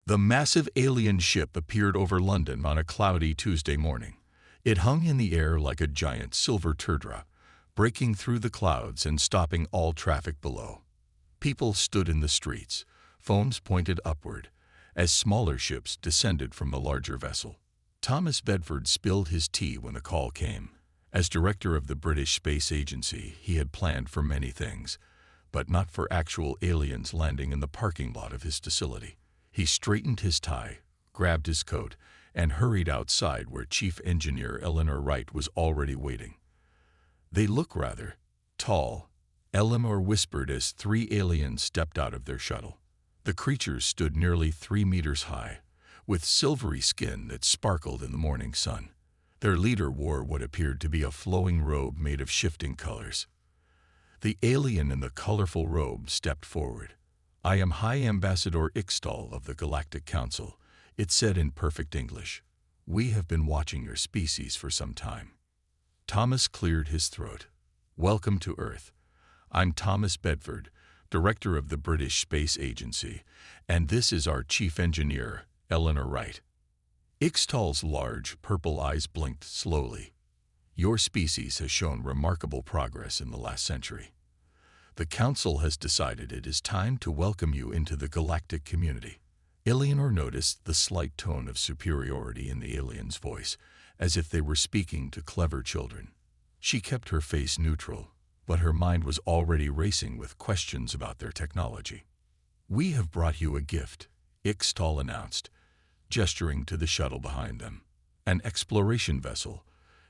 The massive alien ship appeared over London on a cloudy Tuesday morning. It hung in the air like a giant silver teardrop, breaking through the clouds and stopping all traffic below. People stood in the streets, phones pointed upward, as smaller ships descended from the larger vessel. Thomas Bedford spilled his tea when the call came. As director of the British Space Agency, he had planned for many things, but not for actual aliens landing in the parking lot of his facility. He straightened his tie, grabbed his coat, and hurried outside where Chief Engineer Eleanor Wright was already waiting. "They look rather tall," Eleanor whispered as 3 aliens stepped out of their shuttle. The creatures stood nearly 3 meters high, with silvery skin that sparkled in the morning sun. Their leader wore what appeared to be a flowing robe made of shifting colors. The alien in the colorful robe stepped forward. "I am High Ambassador Ixtal of the Galactic Council," it said in perfect English. "We have been watching your species for some time." Thomas cleared his throat. "Welcome to Earth. I'm Thomas Bedford, director of the British Space Agency, and this is our chief engineer, Eleanor Wright." Ixtal's large, purple eyes blinked slowly. "Your species has shown remarkable progress in the last century. The Council has decided it is time to welcome you into the galactic community." Eleanor noticed the slight tone of superiority in the alien's voice, as if they were speaking to clever children. She kept her face neutral, but her mind was already racing with questions about their technology. "We have brought you a gift," Ixtal announced, gesturing to the shuttle behind them. "An exploration vessel,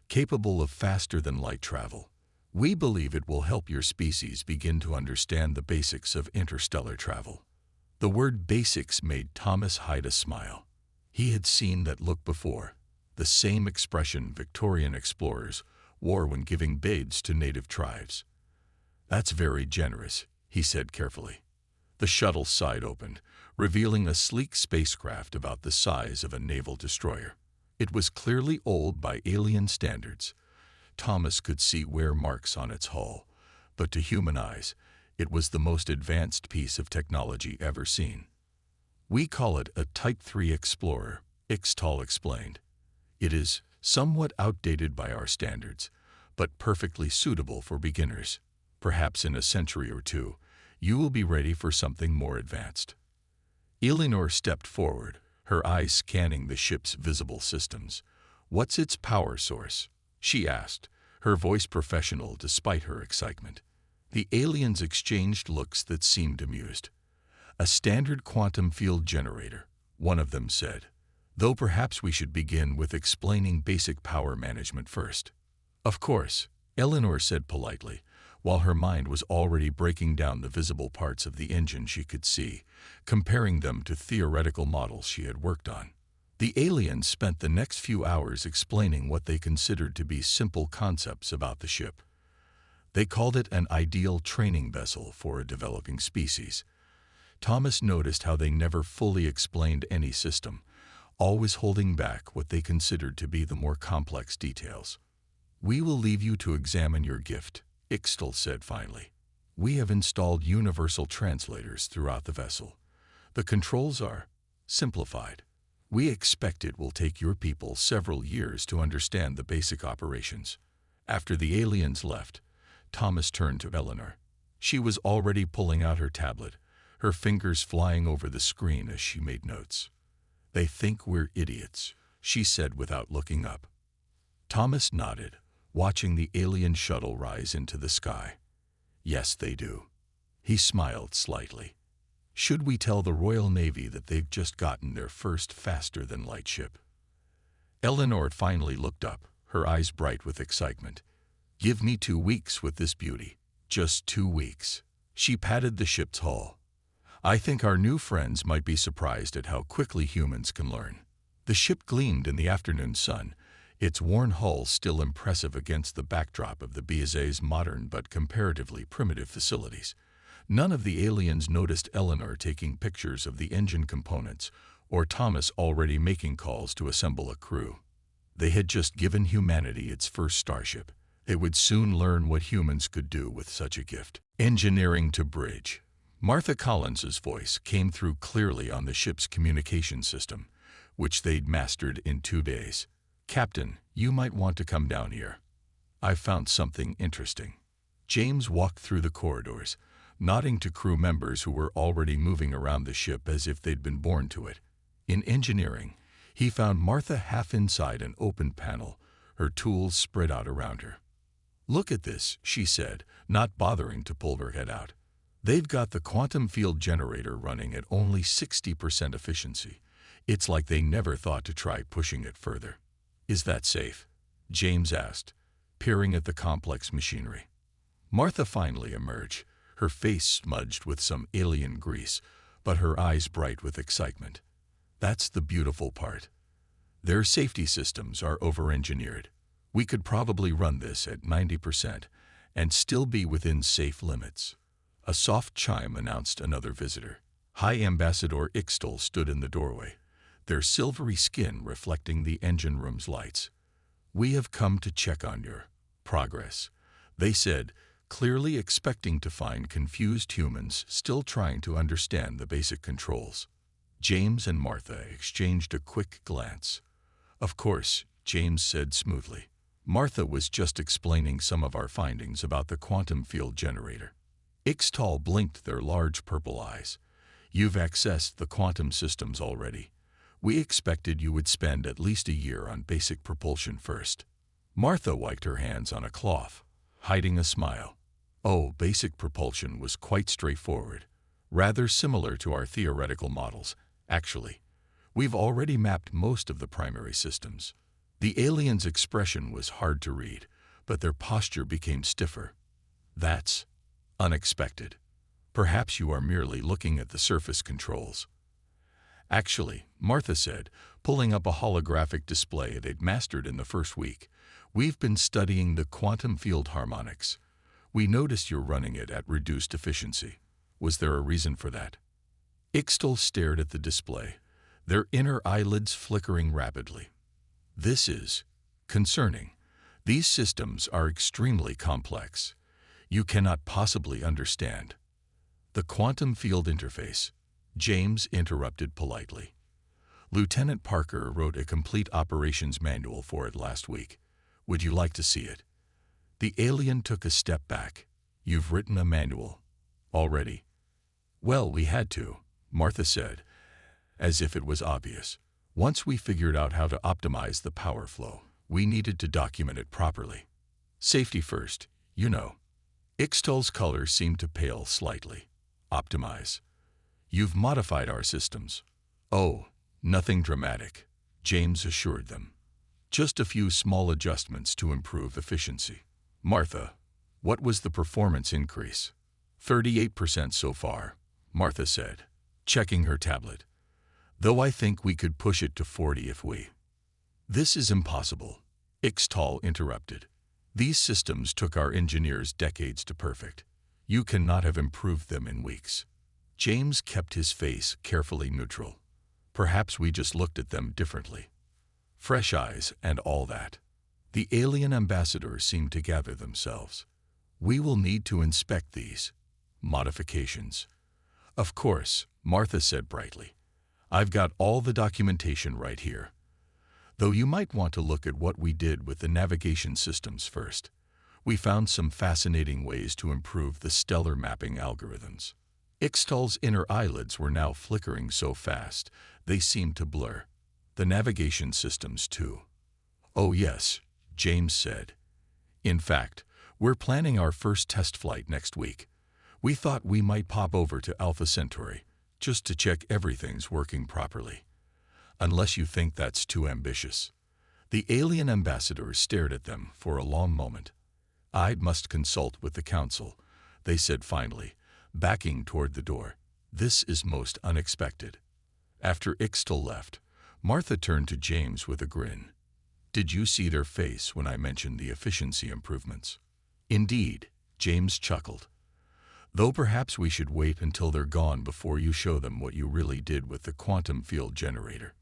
capable of faster-than-light travel. We believe it will help your species begin to understand the basics of interstellar travel." The word basics made Thomas hide a smile. He had seen that look before, the same expression Victorian explorers wore when giving bathes to native tribes. "That's very generous," he said carefully. The shuttle's side opened, revealing a sleek spacecraft about the size of a naval destroyer. It was clearly old by alien standards. Thomas could see wear marks on its hull, but to human eyes, it was the most advanced piece of technology ever seen. "We call it a Type 3 Explorer," Ixtal explained. "It is somewhat outdated by our standards, but perfectly suitable for beginners. Perhaps in a century or two, you will be ready for something more advanced." Eleanor stepped forward, her eyes scanning the ship's visible systems. "What's its power source?" she asked, her voice professional despite her excitement. The aliens exchanged looks that seemed amused. "A standard quantum field generator," one of them said, "though perhaps we should begin with explaining basic power management first." "Of course," Eleanor said politely, while her mind was already breaking down the visible parts of the engine she could see, comparing them to theoretical models she had worked on. The aliens spent the next few hours explaining what they considered to be simple concepts about the ship. They called it an ideal training vessel for a developing species. Thomas noticed how they never fully explained any system, always holding back what they considered to be the more complex details. "We will leave you to examine your gift," Ixtal said finally. "We have installed universal translators throughout the vessel. The controls are simplified. We expect it will take your people several years to understand the basic operations." After the aliens left, Thomas turned to Eleanor. She was already pulling out her tablet, her fingers flying over the screen as she made notes. "They think we're idiots," she said without looking up. Thomas nodded, watching the alien shuttle rise into the sky. "Yes, they do." He smiled slightly. "Should we tell the Royal Navy that they've just gotten their first faster-than-light ship?" Eleanor finally looked up, her eyes bright with excitement. "Give me 2 weeks with this beauty. Just 2 weeks." She patted the ship's hull. "I think our new friends might be surprised at how quickly humans can learn." The ship gleamed in the afternoon sun, its worn hull still impressive against the backdrop of the BSA's modern but comparatively primitive facilities. None of the aliens noticed Eleanor taking pictures of the engine components or Thomas already making calls to assemble a crew. They had just given humanity its first Starship. They would soon learn what humans could do with such a gift. Engineering to bridge. Martha Collins's voice came through clearly on the ship's communication system, which they'd mastered in 2 days. "Captain, you might want to come down here. I've found something interesting." James walked through the corridors, nodding to crew members who were already moving around the ship as if they'd been born to it. In engineering, he found Martha half inside an open panel, her tools spread out around her. "Look at this," she said, not bothering to pull her head out. "They've got the quantum field generator running at only 60% efficiency. It's like they never thought to try pushing it further." "Is that safe?" James asked, peering at the complex machinery. Martha finally emerged, her face smudged with some alien grease, but her eyes bright with excitement. "That's the beautiful part. Their safety systems are over-engineered. We could probably run this at 90% and still be within safe limits." A soft chime announced another visitor. High Ambassador Ixtal stood in the doorway, their silvery skin reflecting the engine room's lights. "We have come to check on your progress," they said, clearly expecting to find confused humans still trying to understand the basic controls. James and Martha exchanged a quick glance. "Of course," James said smoothly. "Martha was just explaining some of our findings about the quantum field generator." Ixtal blinked their large purple eyes. "You've accessed the quantum systems already. We expected you would spend at least a year on basic propulsion first." Martha wiped her hands on a cloth, hiding a smile. "Oh, basic propulsion was quite straightforward. Rather similar to our theoretical models, actually. We've already mapped most of the primary systems." The aliens' expression was hard to read, but their posture became stiffer. "That's unexpected. Perhaps you are merely looking at the surface controls." "Actually," Martha said, pulling up a holographic display they'd mastered in the first week, "we've been studying the quantum field harmonics. We noticed you're running it at reduced efficiency. Was there a reason for that?" Ixtal stared at the display, their inner eyelids flickering rapidly. "This is concerning. These systems are extremely complex. You cannot possibly understand." "The quantum field interface," James interrupted politely. "Lieutenant Parker wrote a complete operations manual for it last week. Would you like to see it?" The alien took a step back. "You've written a manual already?" "Well, we had to," Martha said, as if it was obvious. "Once we figured out how to optimize the power flow, we needed to document it properly. Safety first, you know." Ixtal's color seemed to pale slightly. "Optimize? You've modified our systems." "Oh, nothing dramatic," James assured them. "Just a few small adjustments to improve efficiency." "Martha, what was the performance increase?" 38% so far," Martha said, checking her tablet. "Though I think we could push it to 40 if we—" "This is impossible," Ixtal interrupted. "These systems took our engineers decades to perfect. You cannot have improved them in weeks." James kept his face carefully neutral. "Perhaps we just looked at them differently. Fresh eyes and all that." The alien ambassadors seemed to gather themselves. "We will need to inspect these modifications." "Of course," Martha said brightly. "I've got all the documentation right here. Though you might want to look at what we did with the navigation systems first. We found some fascinating ways to improve the stellar mapping algorithms." Ixtal's inner eyelids were now flickering so fast they seemed to blur. "The navigation systems, too." "Oh yes," James said. "In fact, we're planning our first test flight next week. We thought we might pop over to Alpha Centauri just to check everything's working properly. Unless you think that's too ambitious." The alien ambassadors stared at them for a long moment. "I must consult with the council," they said finally, backing toward the door. "This is most unexpected." After Ixtal left, Martha turned to James with a grin. "Did you see their face when I mentioned the efficiency improvements?" "Indeed," James chuckled. "Though perhaps we should wait until they're gone before you show them what you really did with the quantum field generator."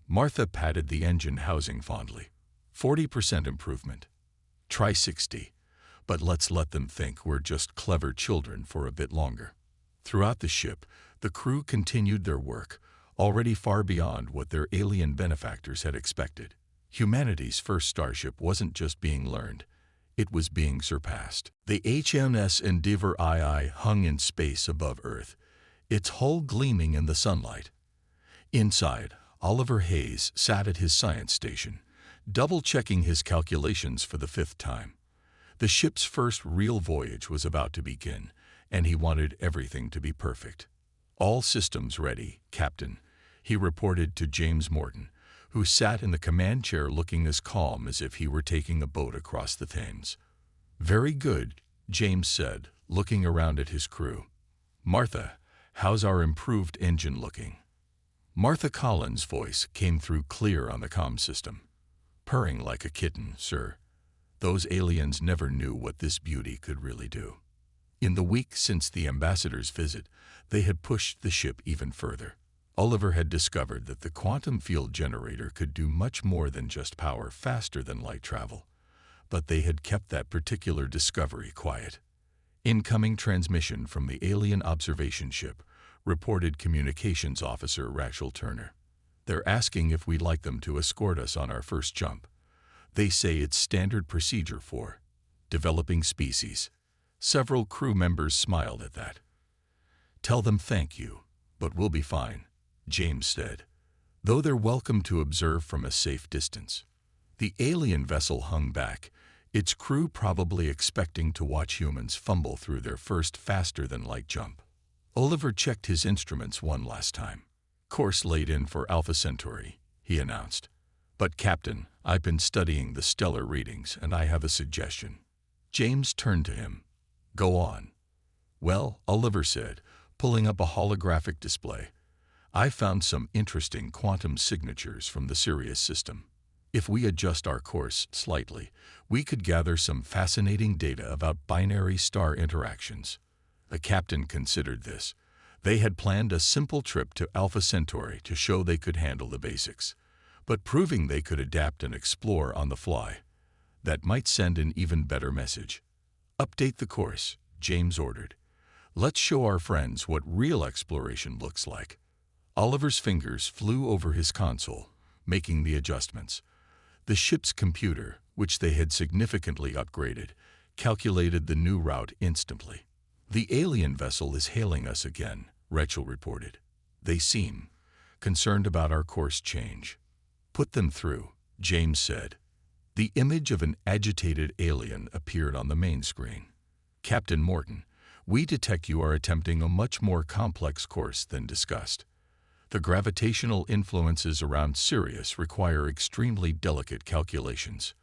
Martha patted the engine housing fondly. 40% improvement. Try 60, but let's let them think we're just clever children for a bit longer." Throughout the ship, the crew continued their work, already far beyond what their alien benefactors had expected. Humanity's first starship wasn't just being learned, it was being surpassed. The HMS Endeavour II hung in space above Earth, its hull gleaming in the sunlight. Inside, Oliver Hayes sat at his science station, double-checking his calculations for the 5th time. The ship's first real voyage was about to begin, and he wanted everything to be perfect. "All systems ready, Captain," he reported to James Morton, who sat in the command chair looking as calm as if he were taking a boat across the Thames. "Very good," James said, looking around at his crew. "Martha, how's our improved engine looking?" Martha Collins' voice came through clear on the comm system. "Purring like a kitten, sir. Those aliens never knew what this beauty could really do." In the week since the ambassador's visit, they had pushed the ship even further. Oliver had discovered that the quantum field generator could do much more than just power faster than light travel, but they had kept that particular discovery quiet. "Incoming transmission from the alien observation ship," reported Communications Officer Rachel Turner. "They're asking if we'd like them to escort us on our first jump. They say it's standard procedure for developing species." Several crew members smiled at that. "Tell them thank you, but we'll be fine," James said, "though they're welcome to observe from a safe distance." The alien vessel hung back, its crew probably expecting to watch humans fumble through their first faster-than-light jump. Oliver checked his instruments one last time. "Course laid in for Alpha Centauri," he announced. "But, Captain, I've been studying the stellar readings, and I have a suggestion." James turned to him. "Go on." "Well," Oliver said, pulling up a holographic display, "I found some interesting quantum signatures from the Sirius system. If we adjust our course slightly, we could gather some fascinating data about binary star interactions." The captain considered this. They had planned a simple trip to Alpha Centauri to show they could handle the basics, but proving they could adapt and explore on the fly, that might send an even better message. "Update the course," James ordered. "Let's show our friends what real exploration looks like." Oliver's fingers flew over his console, making the adjustments. The ship's computer, which they had significantly upgraded, calculated the new route instantly. "The alien vessel is hailing us again," Rachel reported. "They seem concerned about our course change." "Put them through," James said. The image of an agitated alien appeared on the main screen. "Captain Morton, we detect you are attempting a much more complex course than discussed. The gravitational influences around Sirius require extremely delicate calculations."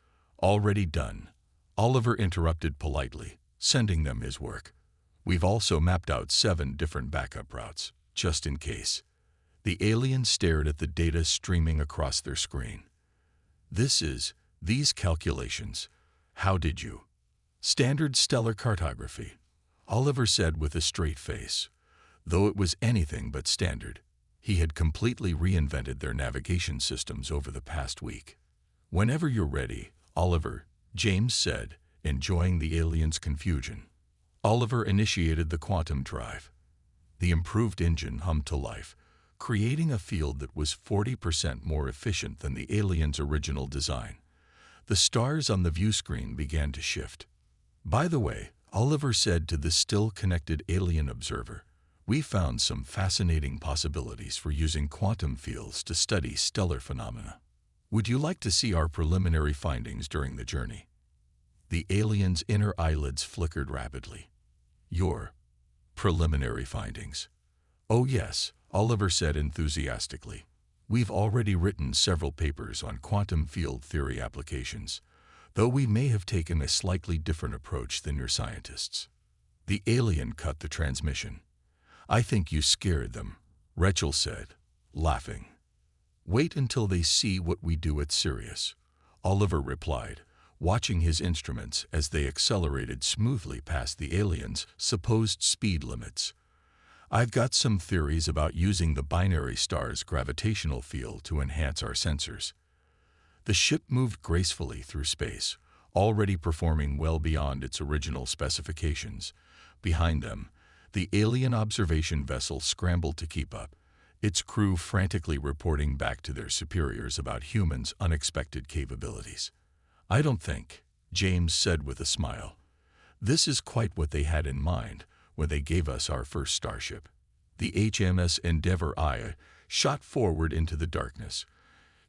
"Already done," Oliver interrupted politely, sending them his work. "We've also mapped out 7 different backup routes, just in case." The alien stared at the data streaming across their screen. These calculations, how did you?" "Standard stellar cartography," Oliver said with a straight face. Though it was anything but standard, he had completely reinvented their navigation systems over the past week. "Whenever you're ready, Oliver," James said, enjoying the alien's confusion. Oliver initiated the quantum drive. The improved engine hummed to life, creating a field that was 40% more efficient than the alien's original design. The stars on the view screen began to shift. "By the way," Oliver said to the still-connected alien observer, "we found some fascinating possibilities for using quantum fields to study stellar phenomena. Would you like to see our preliminary findings during the journey?" The alien's inner eyelids flickered rapidly. "Your preliminary findings?" "Oh yes," Oliver said enthusiastically. "We've already written several papers on quantum field theory applications, though we may have taken a slightly different approach than your scientists." The alien cut the transmission. "I think you scared them," Rachel said, laughing. "Wait until they see what we do at Sirius," Oliver replied, watching his instruments as they accelerated smoothly past the alien's supposed speed limits. "I've got some theories about using the binary star's gravitational field to enhance our sensors." The ship moved gracefully through space, already performing well beyond its original specifications. Behind them, The alien observation vessel scrambled to keep up, its crew frantically reporting back to their superiors about humans' unexpected capabilities. "I don't think," James said with a smile. "This is quite what they had in mind when they gave us our first Starship." The HMS Endeavour I shot forward into the darkness,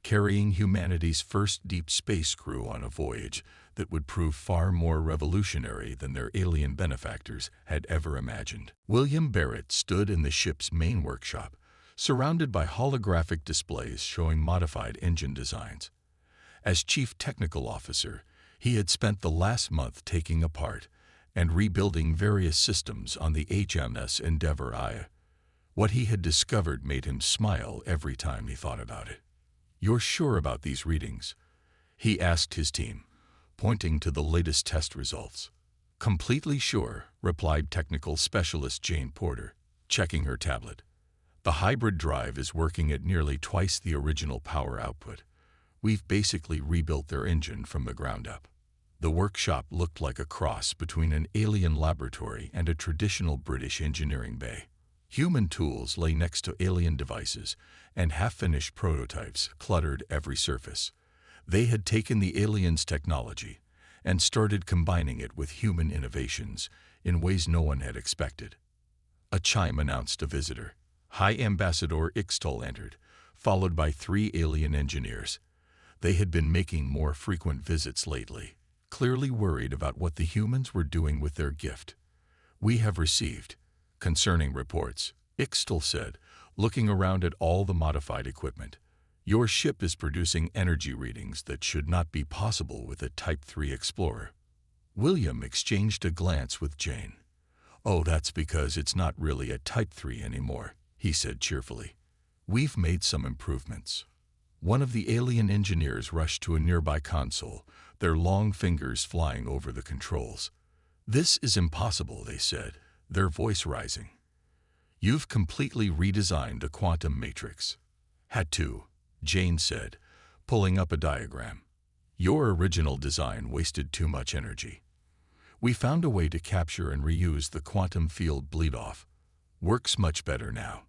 carrying humanity's first deep space crew on a voyage that would prove far more revolutionary than their alien benefactors had ever imagined. William Barrett stood in the ship's main workshop, surrounded by holographic displays showing modified engine designs. As Chief Technical Officer, he had spent the last month taking apart and rebuilding various systems on the HMS Endeavour I. What he had discovered made him smile every time he thought about it. "You're sure about these readings?" he asked his team, pointing to the latest test results. "Completely sure," replied technical specialist Jane Porter, checking her tablet. "The hybrid drive is working at nearly twice the original power output. We've basically rebuilt their engine from the ground up." The workshop looked like a cross between an alien laboratory and a traditional British engineering bay. Human tools lay next to alien devices, and half-finished prototypes cluttered every surface. They had taken the aliens' technology and started combining it with human innovations in ways no one had expected. A chime announced a visitor. High Ambassador Ixtol entered, followed by 3 alien engineers. They had been making more frequent visits lately, clearly worried about what the humans were doing with their gift. "We have received concerning reports," Ixtol said, looking around at all the modified equipment. "Your ship is producing energy readings that should not be possible with a Type 3 Explorer." William exchanged a glance with Jane. "Oh, that's because it's not really a Type 3 anymore," he said cheerfully. "We've made some improvements." One of the alien engineers rushed to a nearby console, their long fingers flying over the controls. "This is impossible," they said, their voice rising. "You've completely redesigned a quantum matrix." "Had to," Jane said, pulling up a diagram. "Your original design wasted too much energy. We found a way to capture and reuse the quantum field bleed-off. Works much better now."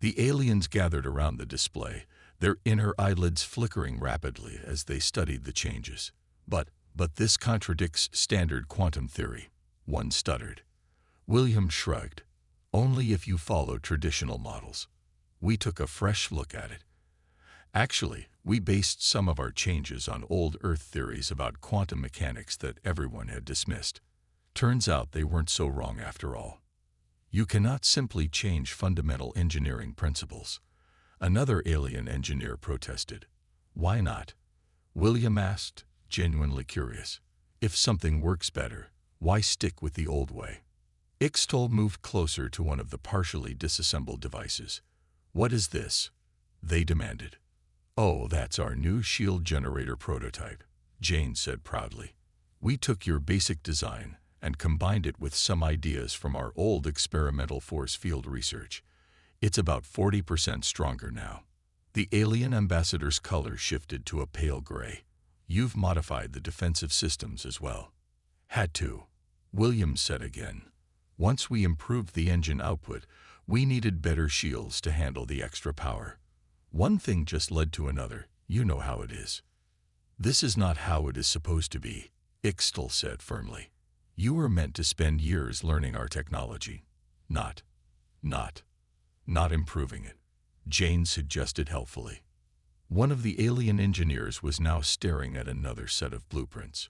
The aliens gathered around the display, their inner eyelids flickering rapidly as they studied the changes. But this contradicts standard quantum theory," one stuttered. William shrugged. "Only if you follow traditional models." We took a fresh look at it. Actually, we based some of our changes on old Earth theories about quantum mechanics that everyone had dismissed. Turns out they weren't so wrong after all. "You cannot simply change fundamental engineering principles," another alien engineer protested. "Why not?" William asked, genuinely curious. "If something works better, why stick with the old way?" Ixtol moved closer to one of the partially disassembled devices. "What is this?" they demanded. "Oh, that's our new shield generator prototype," Jane said proudly. "We took your basic design and combined it with some ideas from our old experimental force field research. It's about 40% stronger now." The alien ambassador's color shifted to a pale gray. "You've modified the defensive systems as well." "Had to," Williams said again. "Once we improved the engine output, we needed better shields to handle the extra power. One thing just led to another. You know how it is." "This is not how it is supposed to be," Ixtol said firmly. "You were meant to spend years learning our technology, not improving it," Jane suggested helpfully. One of the alien engineers was now staring at another set of blueprints.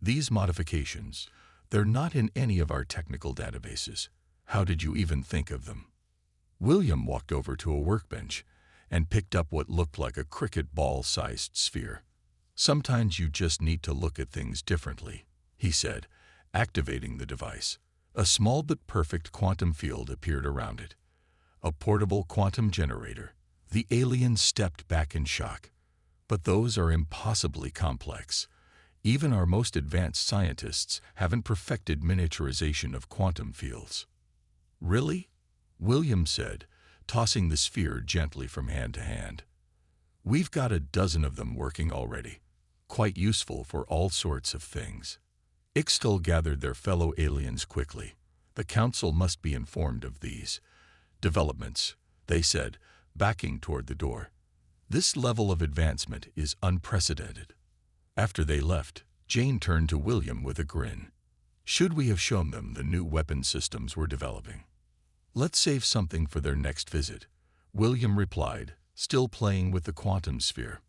"These modifications, they're not in any of our technical databases. How did you even think of them?" William walked over to a workbench and picked up what looked like a cricket ball-sized sphere. "Sometimes you just need to look at things differently," he said, activating the device. A small but perfect quantum field appeared around it. A portable quantum generator. The aliens stepped back in shock. "But those are impossibly complex. Even our most advanced scientists haven't perfected miniaturization of quantum fields." "Really?" William said, tossing the sphere gently from hand to hand. "We've got a dozen of them working already. Quite useful for all sorts of things." Ixtol gathered their fellow aliens quickly. The Council must be informed of these developments, they said, backing toward the door. This level of advancement is unprecedented. After they left, Jane turned to William with a grin. Should we have shown them the new weapon systems we're developing? Let's save something for their next visit, William replied, still playing with the quantum sphere.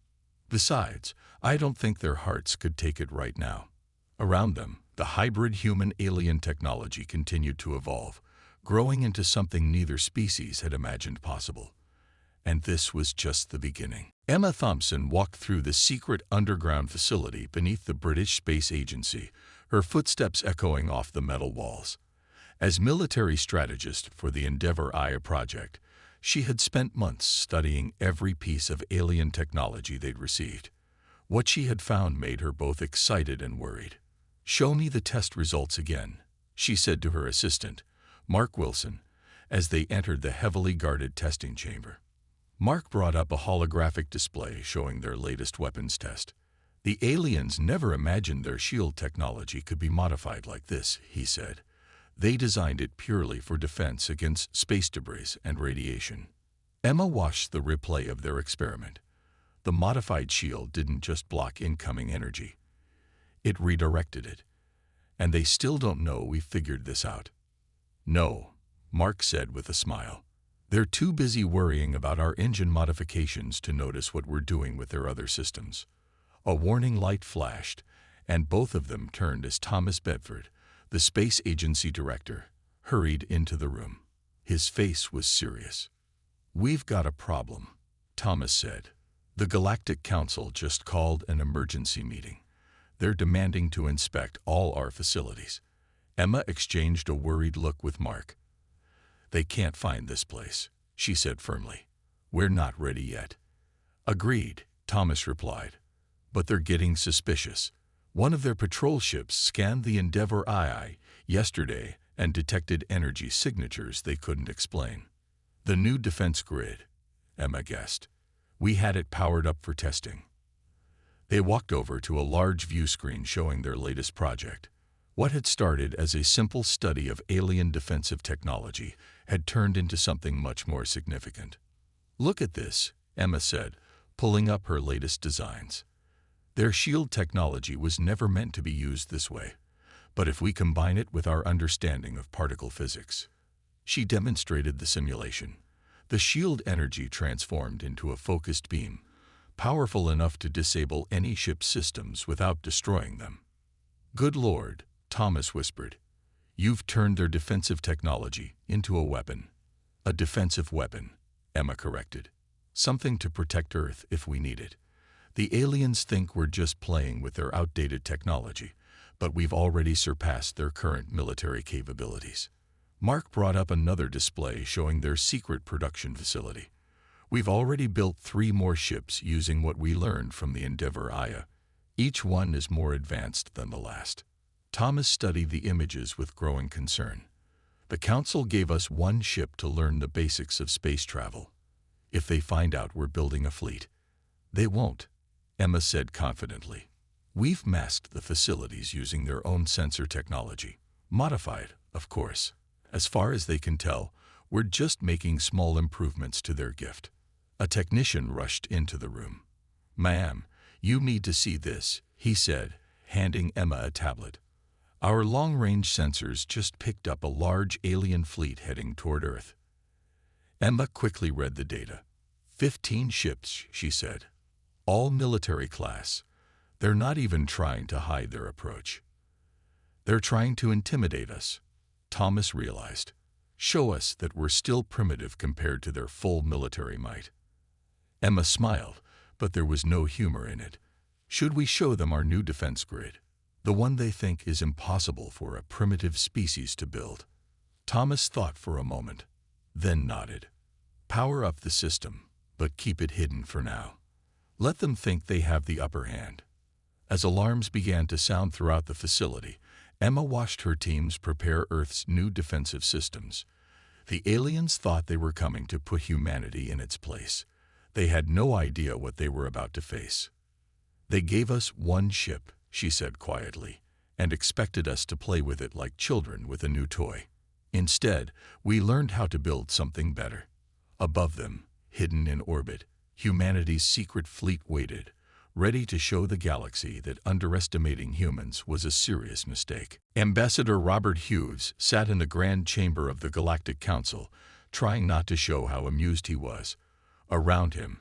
Besides, I don't think their hearts could take it right now. Around them, the hybrid human-alien technology continued to evolve, growing into something neither species had imagined possible. And this was just the beginning. Emma Thompson walked through the secret underground facility beneath the British Space Agency, her footsteps echoing off the metal walls. As military strategist for the Endeavour Aya project, she had spent months studying every piece of alien technology they'd received. What she had found made her both excited and worried. "Show me the test results again," she said to her assistant, Mark Wilson, as they entered the heavily guarded testing chamber. Mark brought up a holographic display showing their latest weapons test. "The aliens never imagined their shield technology could be modified like this," he said. "They designed it purely for defense against space debris and radiation." Emma watched the replay of their experiment. The modified shield didn't just block incoming energy. It redirected it. "And they still don't know we figured this out." "No," Mark said with a smile. "They're too busy worrying about our engine modifications to notice what we're doing with their other systems." A warning light flashed, and both of them turned as Thomas Bedford, the Space Agency director, hurried into the room. His face was serious. "We've got a problem," Thomas said. "The Galactic Council just called an emergency meeting. They're demanding to inspect all our facilities." Emma exchanged a worried look with Mark. "They can't find this place," she said firmly. "We're not ready yet." "Agreed," Thomas replied. "But they're getting suspicious. One of their patrol ships scanned the Endeavour II yesterday and detected energy signatures they couldn't explain." "The new defense grid," Emma guessed. "We had it powered up for testing." They walked over to a large view screen showing their latest project. What had started as a simple study of alien defensive technology had turned into something much more significant. "Look at this," Emma said, pulling up her latest designs. "Their shield technology was never meant to be used this way, but if we combine it with our understanding of particle physics." She demonstrated the simulation. The shield energy transformed into a focused beam, powerful enough to disable any ship's systems without destroying them. "Good Lord," Thomas whispered. "You've turned their defensive technology into a weapon." "A defensive weapon," Emma corrected. "Something to protect Earth if we need it. The aliens think we're just playing with their outdated technology, but we've already surpassed their current military capabilities." Mark brought up another display showing their secret production facility. "We've already built 3 more ships using what we learned from the Endeavour Aya. Each one is more advanced than the last." Thomas studied the images with growing concern. "The Council gave us 1 ship to learn the basics of space travel. If they find out we're building a fleet—" "They won't," Emma said confidently. "We've masked the facilities using their own sensor technology. Modified, of course. As far as they can tell, we're just making small improvements to their gift." A technician rushed into the room. "Ma'am, you need to see this," he said, handing Emma a tablet. "Our long-range sensors just picked up a large alien fleet heading toward Earth." Emma quickly read the data. 15 ships, she said. "All military class. They're not even trying to hide their approach. They're trying to intimidate us," Thomas realized. "Show us that we're still primitive compared to their full military might." Emma smiled, but there was no humor in it. "Should we show them our new defense grid? The one they think is impossible for a primitive species to build?" Thomas thought for a moment, then nodded. "Power up the system, but keep it hidden for now. Let them think they have the upper hand." As alarms began to sound throughout the facility, Emma watched her teams prepare Earth's new defensive systems. The aliens thought they were coming to put humanity in its place. They had no idea what they were about to face. "They gave us 1 ship," she said quietly, "and expected us to play with it like children with a new toy. Instead, we learned how to build something better. Above them, hidden in orbit, humanity's secret fleet waited, ready to show the galaxy that underestimating humans was a serious mistake. Ambassador Robert Hughes sat in the grand chamber of the Galactic Council, trying not to show how amused he was. Around him,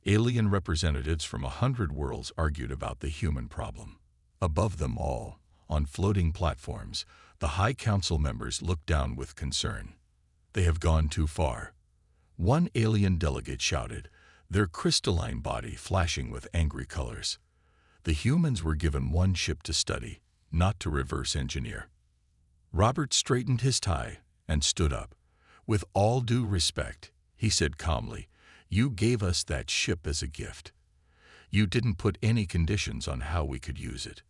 alien representatives from 100 worlds argued about the human problem. Above them all, on floating platforms, the High Council members looked down with concern. They have gone too far. One alien delegate shouted, their crystalline body flashing with angry colors. The humans were given one ship to study, not to reverse engineer. Robert straightened his tie and stood up. With all due respect, he said calmly, you gave us that ship as a gift. You didn't put any conditions on how we could use it.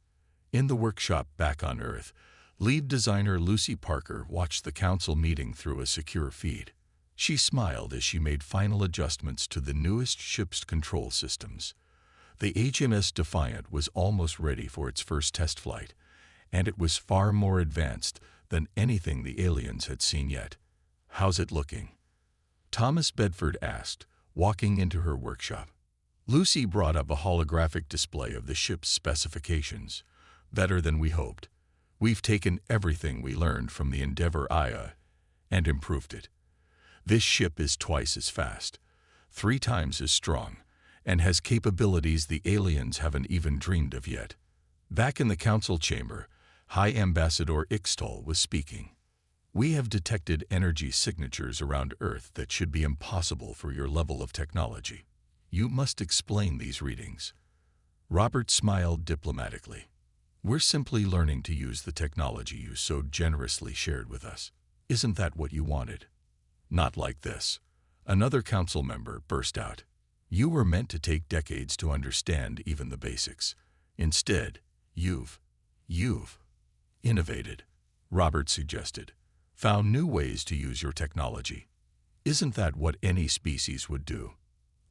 In the workshop back on Earth, lead designer Lucy Parker watched the council meeting through a secure feed. She smiled as she made final adjustments to the newest ship's control systems. The HMS Defiant was almost ready for its first test flight, and it was far more advanced than anything the aliens had seen yet. How's it looking? Thomas Bedford asked, walking into her workshop. Lucy brought up a holographic display of the ship's specifications. Better than we hoped. We've taken everything we learned from the Endeavour IA and improved it. This ship is twice as fast, 3 times as strong, and has capabilities the aliens haven't even dreamed of yet. Back in the council chamber, High Ambassador Ixtal was speaking. We have detected energy signatures around Earth that should be impossible for your level of technology. You must explain these readings. Robert smiled diplomatically. We're simply learning to use the technology you so generously shared with us. Isn't that what you wanted? Not like this. Another council member burst out. You were meant to take decades to understand even the basics. Instead, you've innovated, Robert suggested. Found new ways to use your technology. Isn't that what any species would do?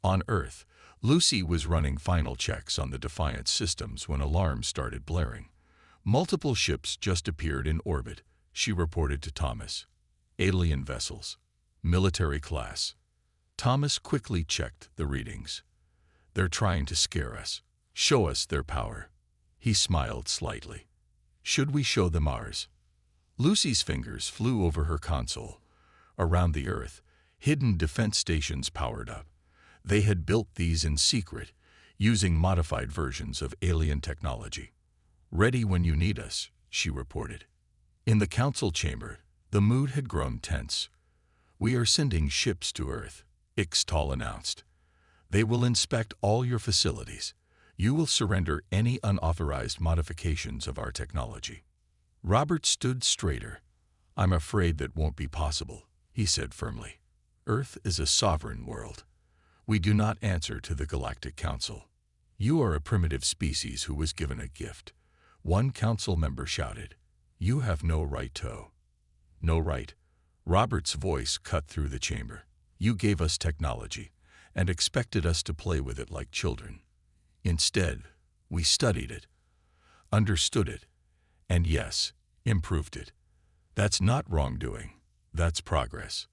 On Earth, Lucy was running final checks on the Defiant systems when alarms started blaring. Multiple ships just appeared in orbit, she reported to Thomas. Alien vessels. Military class. Thomas quickly checked the readings. They're trying to scare us. Show us their power. He smiled slightly. Should we show them ours? Lucy's fingers flew over her console. Around the Earth, hidden defense stations powered up. They had built these in secret, using modified versions of alien technology. Ready when you need us, she reported. In the council chamber, the mood had grown tense. We are sending ships to Earth, Ixtal announced. They will inspect all your facilities. You will surrender any unauthorized modifications of our technology. Robert stood straighter. I'm afraid that won't be possible, he said firmly. Earth is a sovereign world. We do not answer to the Galactic Council. You are a primitive species who was given a gift. One council member shouted, You have no right to. No right. Robert's voice cut through the chamber. You gave us technology and expected us to play with it like children. Instead, we studied it, understood it, and yes, improved it. That's not wrongdoing. That's progress.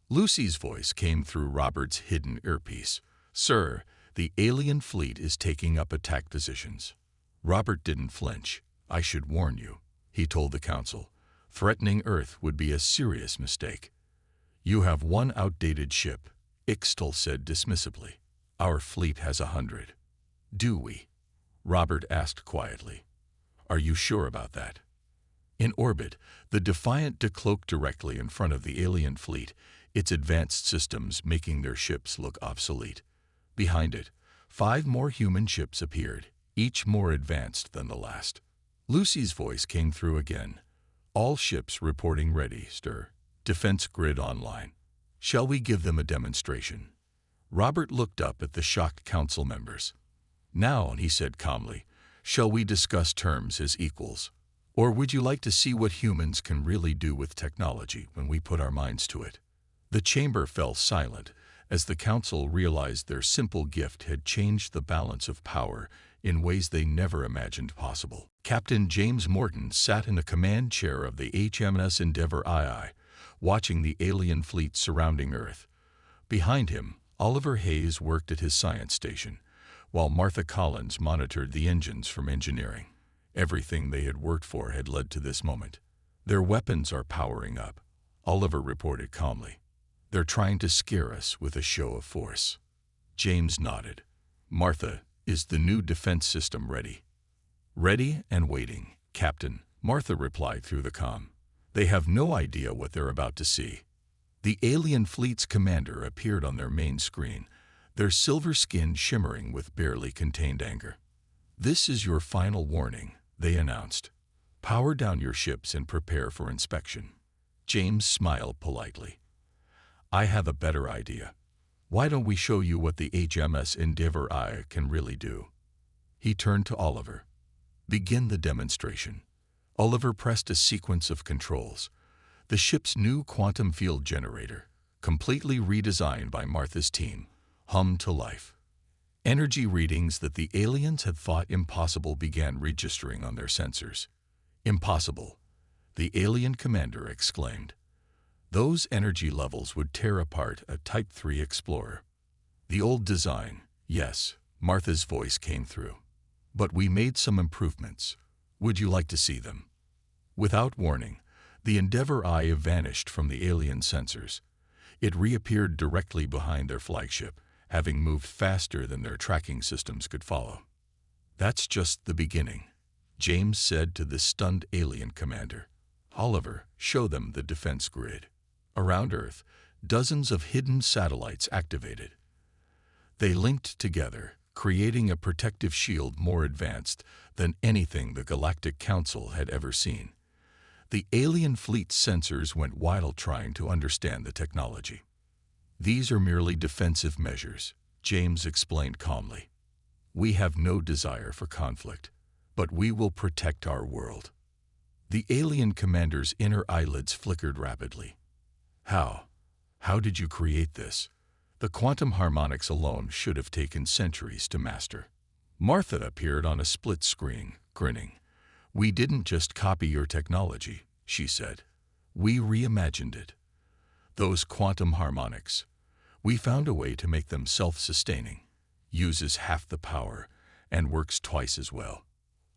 Lucy's voice came through Robert's hidden earpiece. Sir, the alien fleet is taking up attack positions. Robert didn't flinch. I should warn you, he told the council. Threatening Earth would be a serious mistake. You have one outdated ship, Ixtal said dismissively. Our fleet has 100. Do we? Robert asked quietly. Are you sure about that? In orbit, the Defiant decloaked directly in front of the alien fleet, its advanced systems making their ships look obsolete. Behind it, 5 more human ships appeared, each more advanced than the last. Lucy's voice came through again. All ships reporting ready, sir. Defense grid online. Shall we give them a demonstration? Robert looked up at the shocked council members. Now, he said calmly, shall we discuss terms as equals? Or would you like to see what humans can really do with technology when we put our minds to it? The chamber fell silent as the council realized their simple gift had changed the balance of power in ways they never imagined possible. Captain James Morton sat in the command chair of the HMS Endeavour II, watching the alien fleet surrounding Earth. Behind him, Oliver Hayes worked at his science station, while Martha Collins monitored the engines from engineering. Everything they had worked for had led to this moment. "Their weapons are powering up," Oliver reported calmly. "They're trying to scare us with a show of force." James nodded. "Martha, is the new defense system ready?" "Ready and waiting, Captain," Martha replied through the comm. "They have no idea what they're about to see." The alien fleet's commander appeared on their main screen, their silver skin shimmering with barely contained anger. "This is your final warning," they announced. "Power down your ships and prepare for inspection." James smiled politely. "I have a better idea. Why don't we show you what the HMS Endeavour I can really do?" He turned to Oliver. "Begin the demonstration." Oliver pressed a sequence of controls. The ship's new quantum field generator, completely redesigned by Martha's team, hummed to life. Energy readings that the aliens had thought impossible began registering on their sensors. "Impossible," the alien commander exclaimed. "Those energy levels would tear apart a Type 3 explorer." "The old design, yes," Martha's voice came through. "But we made some improvements. Would you like to see them?" Without warning, the Endeavour I vanished from the alien sensors. It reappeared directly behind their flagship, having moved faster than their tracking systems could follow. "That's just the beginning," James said to the stunned alien commander. "Oliver, show them the defense grid." Around Earth, dozens of hidden satellites activated. They linked together, creating a protective shield more advanced than anything the Galactic Council had ever seen. The alien fleet's sensors went wild trying to understand the technology. "These are merely defensive measures," James explained calmly. "We have no desire for conflict, but we will protect our world." The alien commander's inner eyelids flickered rapidly. How did you create this? The quantum harmonics alone should have taken centuries to master." Martha appeared on a split screen, grinning. "We didn't just copy your technology," she said. "We reimagined it. Those quantum harmonics, we found a way to make them self-sustaining, uses half the power, and works twice as well."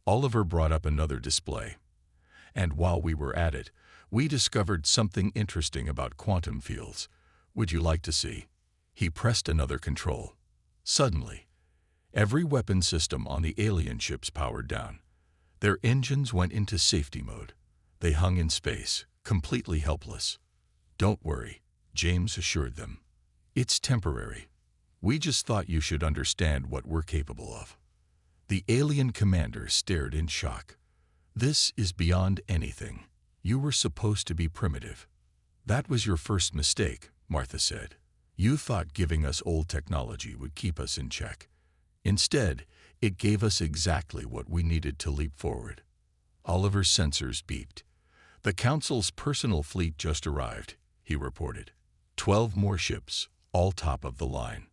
Oliver brought up another display. "And while we were at it, we discovered something interesting about quantum fields. Would you like to see?" He pressed another control. Suddenly, every weapon system on the alien ships powered down. Their engines went into safety mode. They hung in space, completely helpless. "Don't worry," James assured them. "It's temporary. We just thought you should understand what we're capable of." The alien commander stared in shock. "This is beyond anything. You were supposed to be primitive." "That was your first mistake," Martha said. "You thought giving us old technology would keep us in check. Instead, it gave us exactly what we needed to leap forward." Oliver's sensors beeped. "The Council's personal fleet just arrived," he reported. 12 more ships, all top of the line."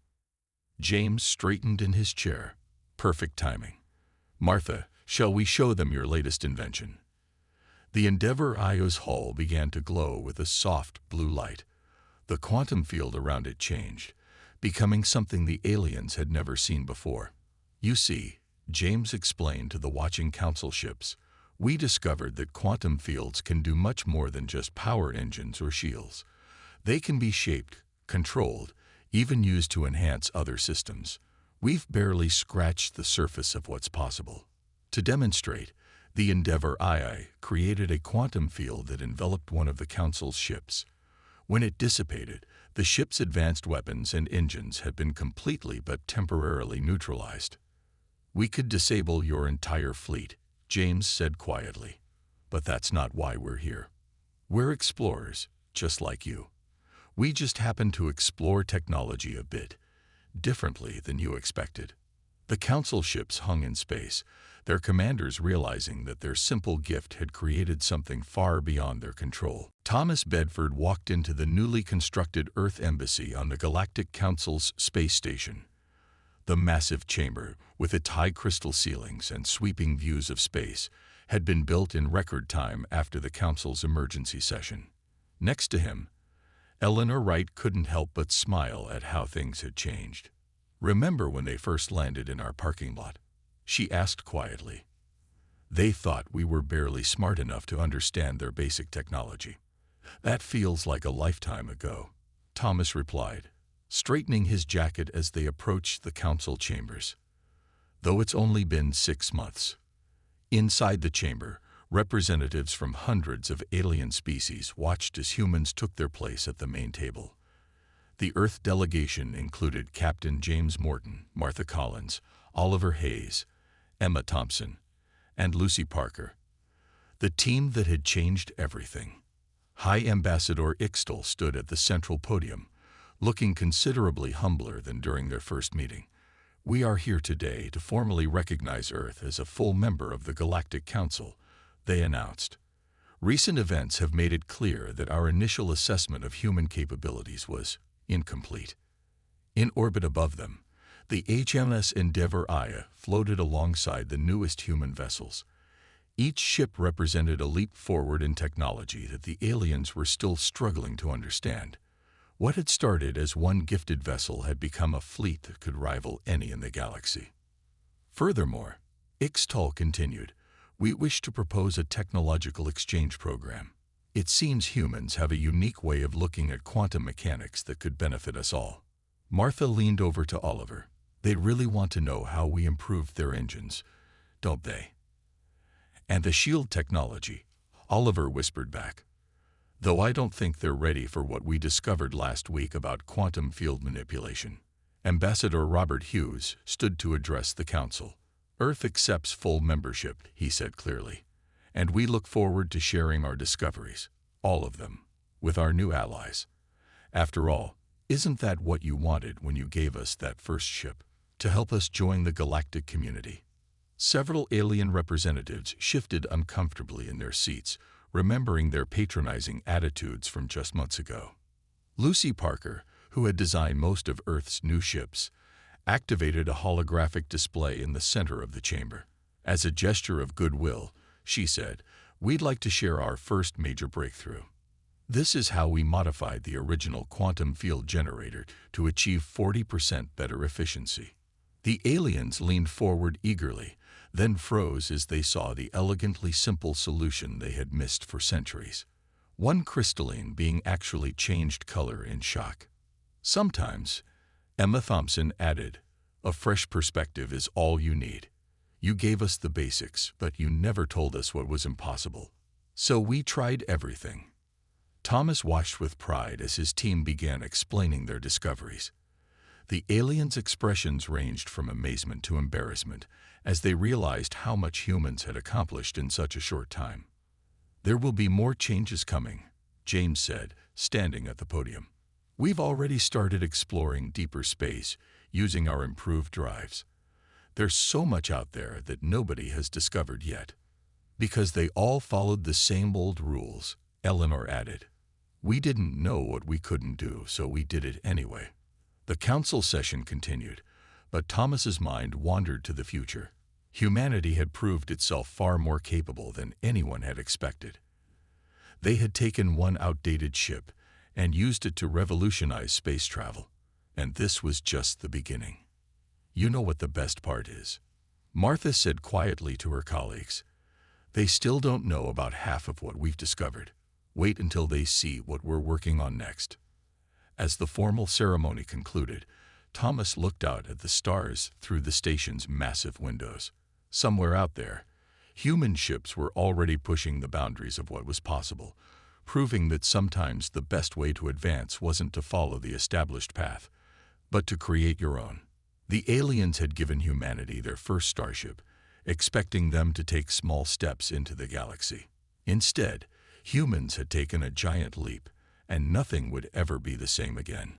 James straightened in his chair. Perfect timing. "Martha, shall we show them your latest invention?" The Endeavour I's hull began to glow with a soft blue light. The quantum field around it changed, becoming something the aliens had never seen before. "You see," James explained to the watching council ships, "we discovered that quantum fields can do much more than just power engines or shields. They can be shaped, controlled, even used to enhance other systems. We've barely scratched the surface of what's possible." To demonstrate, the Endeavour I created a quantum field that enveloped one of the Council's ships. When it dissipated, the ship's advanced weapons and engines had been completely but temporarily neutralized. "We could disable your entire fleet," James said quietly. "But that's not why we're here. We're explorers, just like you. We just happen to explore technology a bit differently than you expected." The Council ships hung in space, their commanders realizing that their simple gift had created something far beyond their control. Thomas Bedford walked into the newly constructed Earth Embassy on the Galactic Council's space station. The massive chamber, with its high crystal ceilings and sweeping views of space, had been built in record time after the Council's emergency session. Next to him, Eleanor Wright couldn't help but smile at how things had changed. "Remember when they first landed in our parking lot?" she asked quietly. "They thought we were barely smart enough to understand their basic technology." "That feels like a lifetime ago," Thomas replied, straightening his jacket as they approached the council chambers. "Though it's only been 6 months." Inside the chamber, representatives from hundreds of alien species watched as humans took their place at the main table. The Earth delegation included Captain James Morton, Martha Collins, Oliver Hayes, Emma Thompson, and Lucy Parker. The team that had changed everything. High Ambassador Ixtal stood at the central podium, looking considerably humbler than during their first meeting. "We are here today to formally recognize Earth as a full member of the Galactic Council," they announced. "Recent events have made it clear that our initial assessment of human capabilities was incomplete." In orbit above them, the HMS Endeavour Aya floated alongside the newest human vessels. Each ship represented a leap forward in technology that the aliens were still struggling to understand. What had started as one gifted vessel had become a fleet that could rival any in the galaxy. Furthermore, Ixtal continued, "We wish to propose a technological exchange program. It seems humans have a unique way of looking at quantum mechanics that could benefit us all." Martha leaned over to Oliver. "They really want to know how we improved their engines, don't they?" "And the shield technology," Oliver whispered back. "Though I don't think they're ready for what we discovered last week about quantum field manipulation." Ambassador Robert Hughes stood to address the council. "Earth accepts full membership," he said clearly, "and we look forward to sharing our discoveries, all of them, with our new allies. After all, isn't that what you wanted when you gave us that first ship? To help us join the galactic community?" Several alien representatives shifted uncomfortably in their seats, remembering their patronizing attitudes from just months ago. Lucy Parker, who had designed most of Earth's new ships, activated a holographic display in the center of the chamber. "As a gesture of goodwill," she said, "we'd like to share our first major breakthrough. This is how we modified the original quantum field generator to achieve 40% better efficiency." The aliens leaned forward eagerly, then froze as they saw the elegantly simple solution they had missed for centuries. One crystalline being actually changed color in shock. "Sometimes," Emma Thompson added, "a fresh perspective is all you need. You gave us the basics, but you never told us what was impossible. So we tried everything." Thomas watched with pride as his team began explaining their discoveries. The aliens' expressions ranged from amazement to embarrassment as they realized how much humans had accomplished in such a short time. "There will be more changes coming," James said, standing at the podium. "We've already started exploring deeper space using our improved drives. There's so much out there that nobody has discovered yet." "Because they all followed the same old rules," Eleanor added. "We didn't know what we couldn't do, so we did it anyway." The council session continued, but Thomas's mind wandered to the future. Humanity had proved itself far more capable than anyone had expected. They had taken one outdated ship and used it to revolutionize space travel, and this was just the beginning. "You know what the best part is," Martha said quietly to her colleagues. "They still don't know about half of what we've discovered. Wait until they see what we're working on next." As the formal ceremony concluded, Thomas looked out at the stars through the station's massive windows. Somewhere out there, human ships were already pushing the boundaries of what was possible, proving that sometimes the best way to advance wasn't to follow the established path, but to create your own. The aliens had given humanity their first starship, expecting them to take small steps into the galaxy. Instead, humans had taken a giant leap, and nothing would ever be the same again.